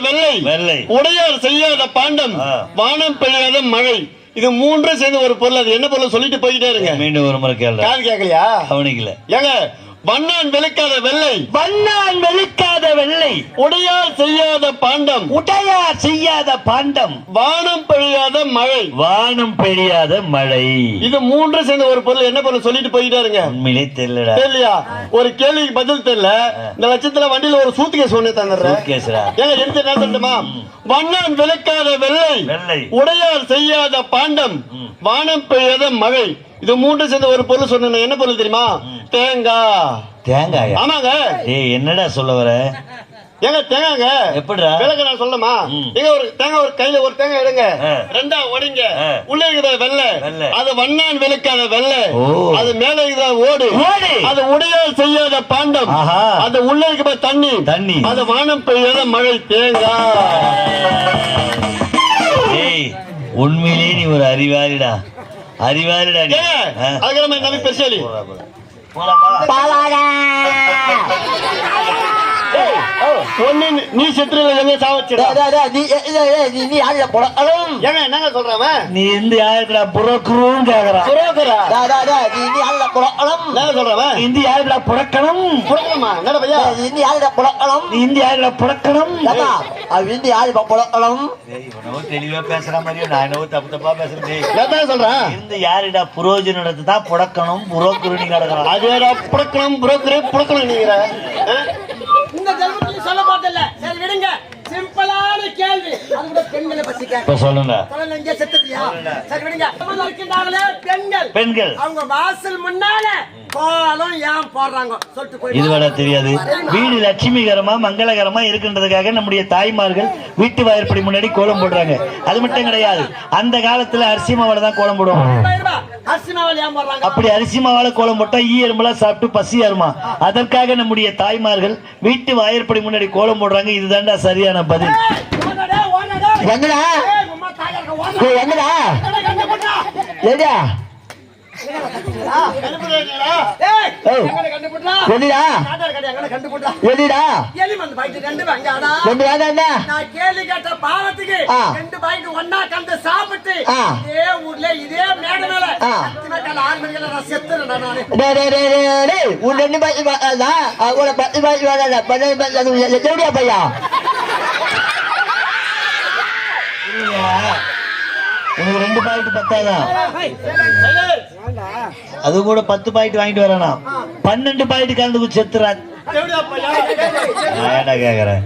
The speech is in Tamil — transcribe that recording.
வெள்ளை வெள்ளை உடையார் செய்யாத பாண்டம் வானம் பெய்யாத மழை இது மூன்றும் சேர்ந்து ஒரு பொருள். அது என்ன பொருள் சொல்லிட்டு போயிட்டே இருங்க. மீண்டும் ஒரு முறை கேள்வி. காது கேட்கலையா? கவனிக்கல. ஏங்க வண்ணான் வெளுக்காத வெள்ளை வண்ணான் வெளுக்காத வெள்ளை உடையார் செய்யாத பாண்டம் உடையார் செய்யாத பாண்டம் வானம் பெய்யாத மழை வானம் பெய்யாத மழை இது மூன்று சேர்ந்து ஒரு பொருள். என்ன பொருள் சொல்லிட்டு போயிட்டே இருங்க. உண்மையிலே தெரியலடா. தெரியலையா? ஒரு கேள்விக்கு பதில் தெரியல. இந்த லட்சத்துல வண்டியில ஒரு சூத்துகேஸ் ஒண்ணு தந்துடுறேன். ஏங்க எடுத்து என்ன சொல்லட்டுமா? வண்ணான் வெளுக்காத வெள்ளை வெள்ளை உடையார் செய்யாத பாண்டம் வானம் பெய்யாத மழை இது மூன்று சேர்ந்த ஒரு பொருள் சொன்ன. என்ன பொருள் தெரியுமா? தேங்காய். தேங்காய்? ஆமாங்க. ஏய் என்னடா சொல்ல வர? ஏங்க தேங்காய்ங்க எப்படிடா விளக்க நான் சொல்லமா? ஏங்க ஒரு தேங்காய் ஒரு கையில ஒரு தேங்காய் எடுங்க, ரெண்டா உடைங்க. உள்ள இருக்கிற வெள்ளை அது வண்ணான் வெளுக்காத வெள்ளை, அது மேல இருக்கிற ஓடு அது உடையால் செய்யாத பாண்டம், அது உள்ள இருக்கிற தண்ணி தண்ணி அது வானம் பெய்யாத மழை தேங்காய். ஏய் உண்மையிலேயே நீ ஒரு அறிவாளிடா. அறிவாளிடா நீ. அதுக்கு நம்ம நம்பி பெருசாலி நீ செத்துறல எங்க சாவச்சிடா. நீ யாருல புறக்கணும்? ஏங்க என்னங்க சொல்றவன்? நீ இந்த யாருடா புறக்குறோம் கேக்குறா. புறக்குறா நீ யாருல புறக்கணும்? என்ன சொல்றவன்? இந்த யாருடா புறக்கணும்? புறக்கணுமா? என்னடா பையா நீ யாருல புறக்கணும்? இந்த யாருடா புறக்கணும்? அவன் யாரு புறக்கணும்? தெளிவா பேசுற மாதிரியே நான் என்னவோ தப்பு தப்பா பேசுறேன். என்ன சொல்றேன்? இந்த யாருடா புரோஜனத்தை தான் புறக்கணும் புறக்குருணி கிடக்குறான். அதேடா புறக்கணும் புறக்குறே புறக்கணும் நீங்க இந்த ஜென்மத்துல சொல்ல மாட்டல. சரி விடுங்க. சிம்பிளான கேள்வி. அது கூட பெண்களை பத்தி கேட்க சொல்லுங்க. சொல்லுங்க. இங்க செத்துட்டியா? சரி விடுங்க. இருக்கின்றாங்களே பெண்கள். பெண்கள் அவங்க வாசல் முன்னால கோலம் ஏன் போடுறாங்க சொல்லிட்டு போய் இதுவரை தெரியாது. வீடு லட்சுமிகரமா மங்களகரமா இருக்கின்றதுக்காக நம்முடைய தாய்மார்கள் வீட்டு வாயிற்படி முன்னாடி கோலம் போடுறாங்க. அது மட்டும் கிடையாது. அந்த காலத்துல அரிசி மாவுல தான் கோலம் போடுவாங்க. அரிசி மாவுல ஏன் போடுறாங்க? அப்படி அரிசி மாவுல கோலம் போட்டா ஈ எறும்பெல்லாம் சாப்பிட்டு பசி ஏறுமா. அதற்காக நம்முடைய தாய்மார்கள் வீட்டு வாயிற்படி முன்னாடி கோலம் போடுறாங்க. இதுதான்டா சரியான பதில். என்னடா என்னடா ஏடா கேள்வி கேட்ட பாவத்துக்கு 2 பாய்க்கு ஒன்னா கண்டு சாப்பிட்டு இதே ஊர்ல இதே மேட மேல 6 மணிக்கு செத்துறேன் நானு. பையா உனக்கு 2 பாக்கெட் பத்தாதான். அது கூட 10 பாக்கெட் வாங்கிட்டு வரணும். 12 பாக்கெட் கலந்து செத்துறான். கேக்குறேன்